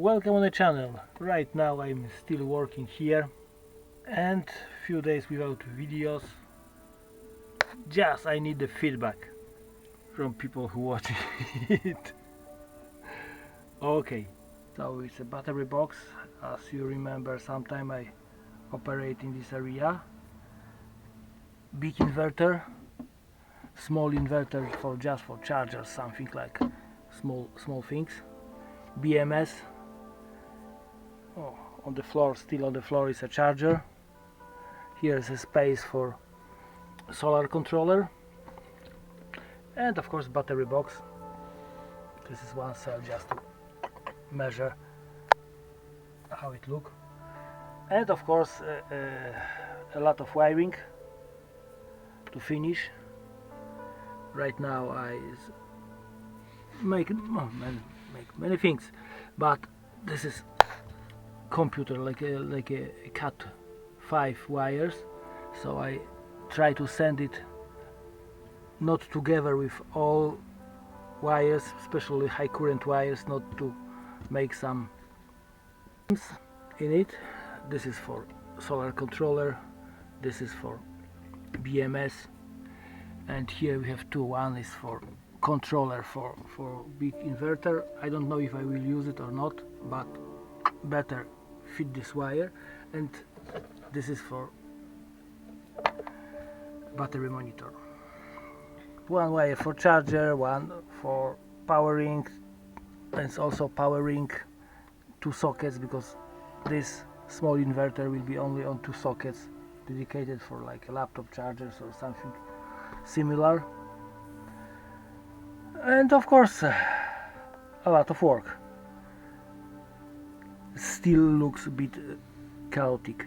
Welcome on the channel. Right now I'm still working here and few days without videos. Just I need the feedback from people who watch it. Okay, so it's a battery box. As you remember, sometime I operate in this area. Big inverter, small inverter for just for chargers, something like small things. BMS. Oh, on the floor, still on the floor is a charger. Here is a space for solar controller, and of course battery box. This is one cell just to measure how it looks, and of course a lot of wiring to finish. Right now I make many things, but this is computer like a Cat 5 wires, so I try to send it not together with all wires, especially high current wires, not to make some in it. This is for solar controller, this is for BMS, and here we have two. One is for controller for big inverter. I don't know if I will use it or not, but better fit this wire. And this is for battery monitor. One wire for charger, one for powering, and it's also powering two sockets, because this small inverter will be only on two sockets dedicated for like a laptop chargers or something similar. And of course a lot of work. Still looks a bit chaotic.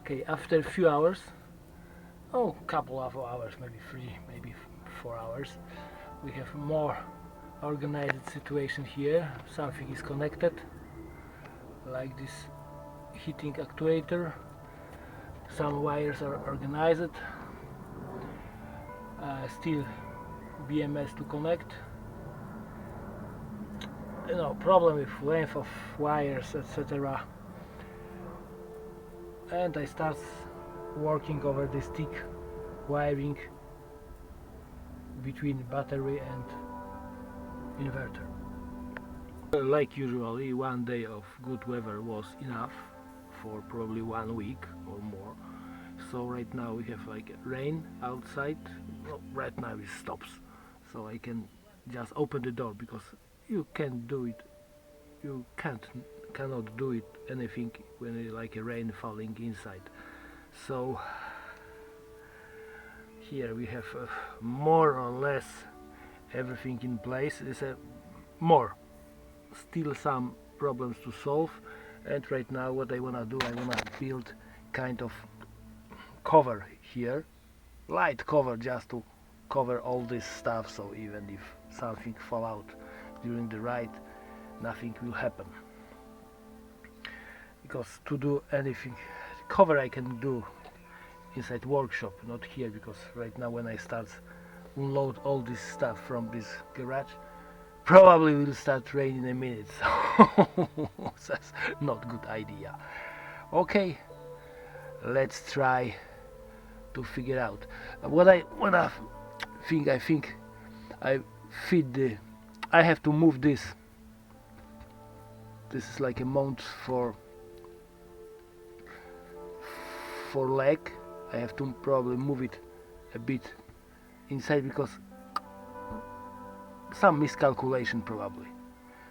Okay, after a few hours, couple of hours, maybe 3, maybe 4 hours, we have more organized situation here. Something is connected, like this heating actuator. Some wires are organized. Still BMS to connect. Problem with length of wires, etc. And I start working over this thick wiring between battery and inverter. Like usually, one day of good weather was enough for probably 1 week or more. So right now we have like rain outside. Right now it stops, so I can just open the door, because you can't do it. You cannot do it anything when it's like a rain falling inside. So here we have more or less everything in place. There's still some problems to solve, and right now what I wanna do, I wanna build kind of cover here, light cover, just to cover all this stuff, so even if something fall out during the ride, nothing will happen. Because to do anything cover I can do inside workshop, not here, because right now when I start unload all this stuff from this garage, probably will start rain in a minute, so that's not good idea. Okay, let's try to figure out what I think. I think I have to move this. This is like a mount for leg. I have to probably move it a bit inside, because some miscalculation probably,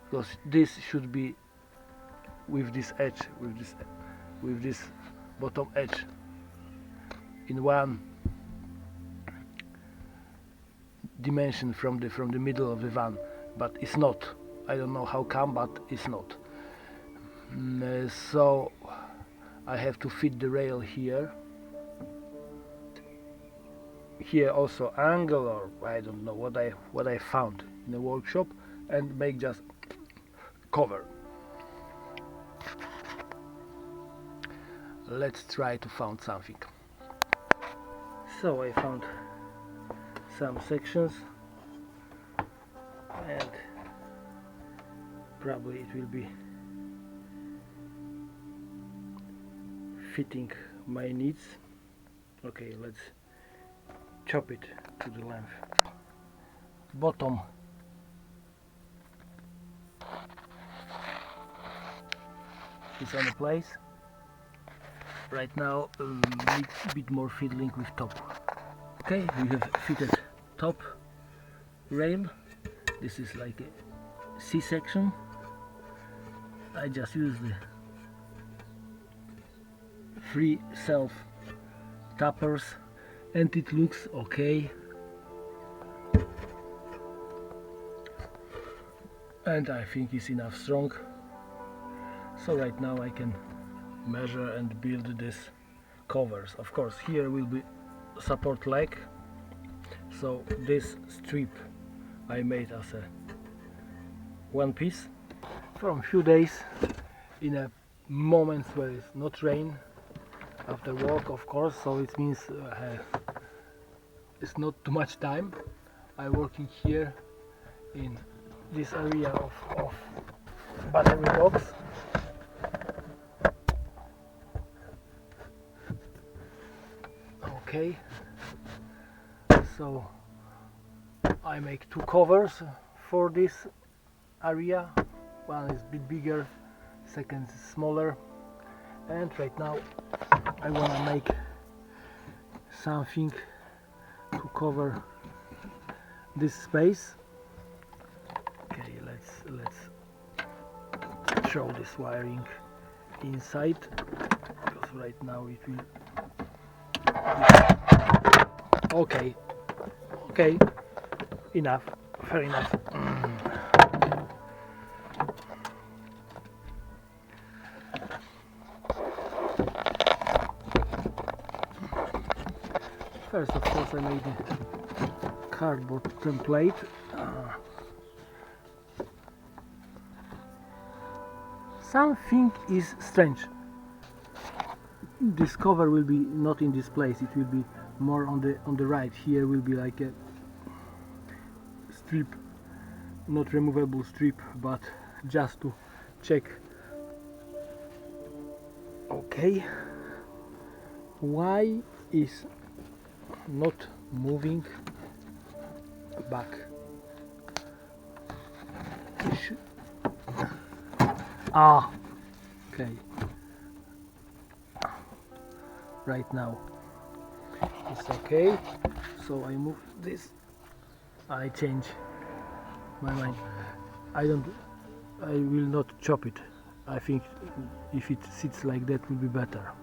because this should be with this edge, with this bottom edge in one dimension from the middle of the van, but it's not. I don't know how come, but it's not. So I have to fit the rail here. Here also angle, or I don't know what I found in the workshop, and make just cover. Let's try to find something. So I found some sections, and probably it will be fitting my needs. Okay, let's chop it to the length. Bottom is on the place. Right now a bit more fiddling with top. Okay, we have fitted top rail. This is like a C-section. I just use the 3 self tappers and it looks okay. And I think it's enough strong. So right now I can measure and build this covers. Of course here will be support leg, so this strip I made as a one piece. From few days, in a moment where it's not rain, after work of course, so it means it's not too much time. I'm working here in this area of battery box. Okay, so I make 2 covers for this area. One is a bit bigger, second is smaller, and right now I want to make something to cover this space. Okay, let's show this wiring inside, because right now it will. Okay, enough, fair enough. First, of course, I made a cardboard template. Something is strange. This cover will be not in this place, it will be more on the right. Here will be like a strip, not removable strip, but just to check. Okay, why is not moving back? Okay, right now it's okay, so I move this. I change my mind. I will not chop it. I think if it sits like that will be better.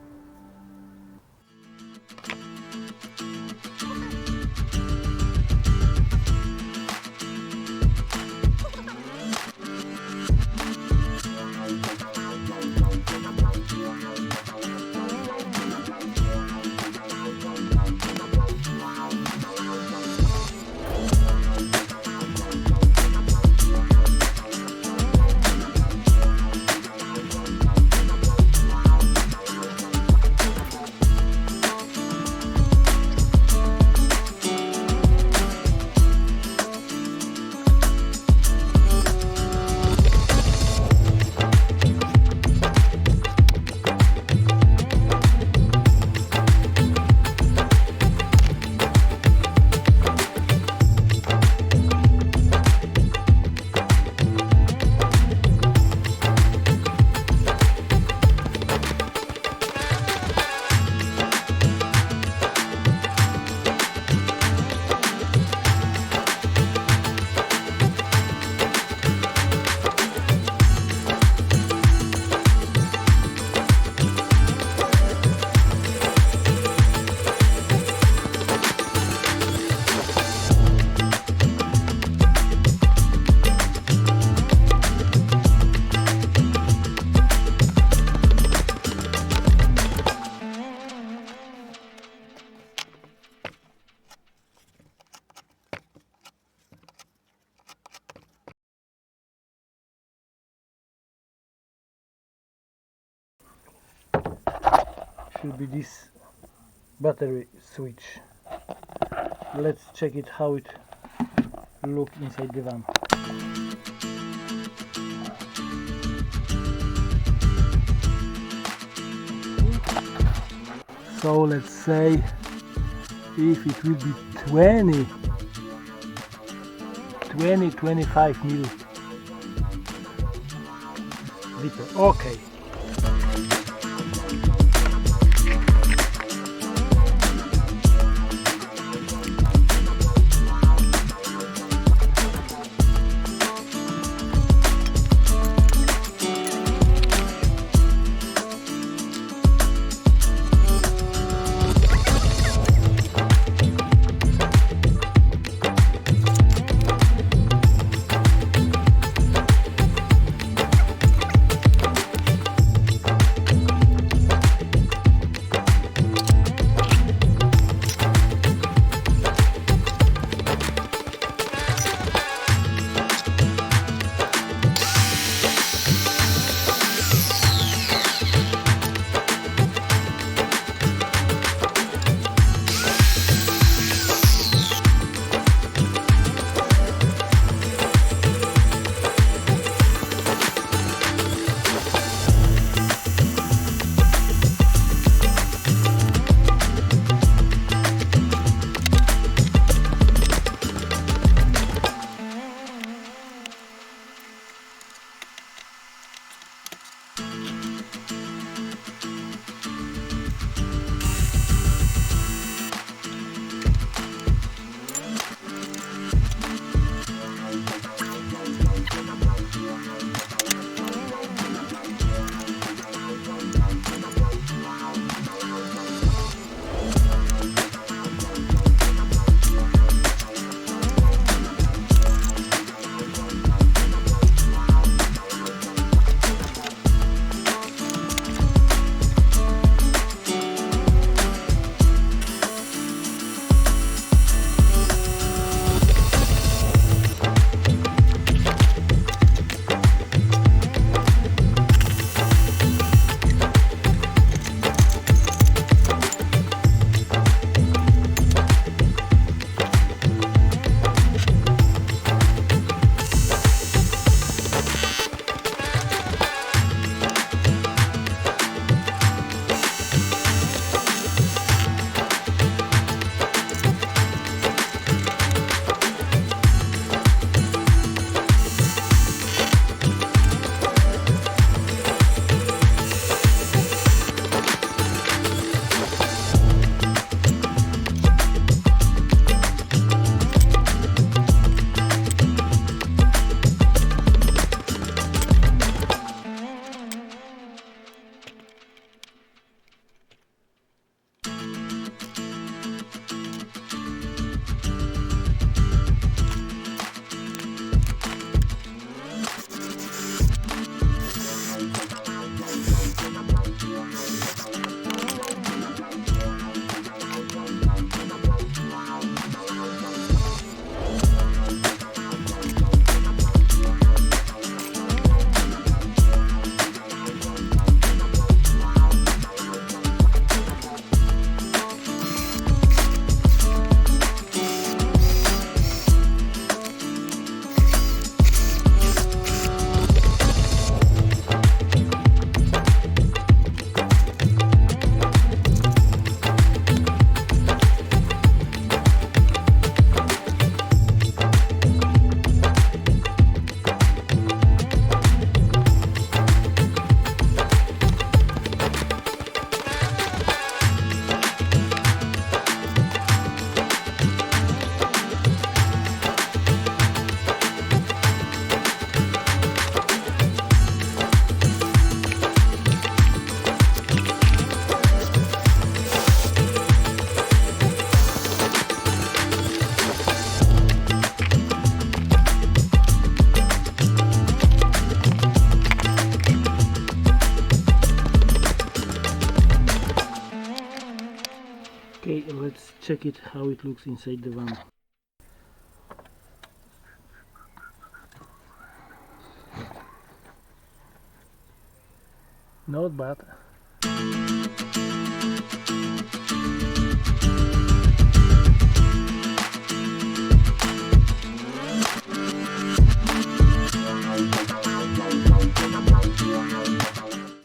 Should be this battery switch. let's check it how it look inside the van. So let's say if it will be 20-25 mil deeper. Okay. Okay, let's check it how it looks inside the van. Not bad.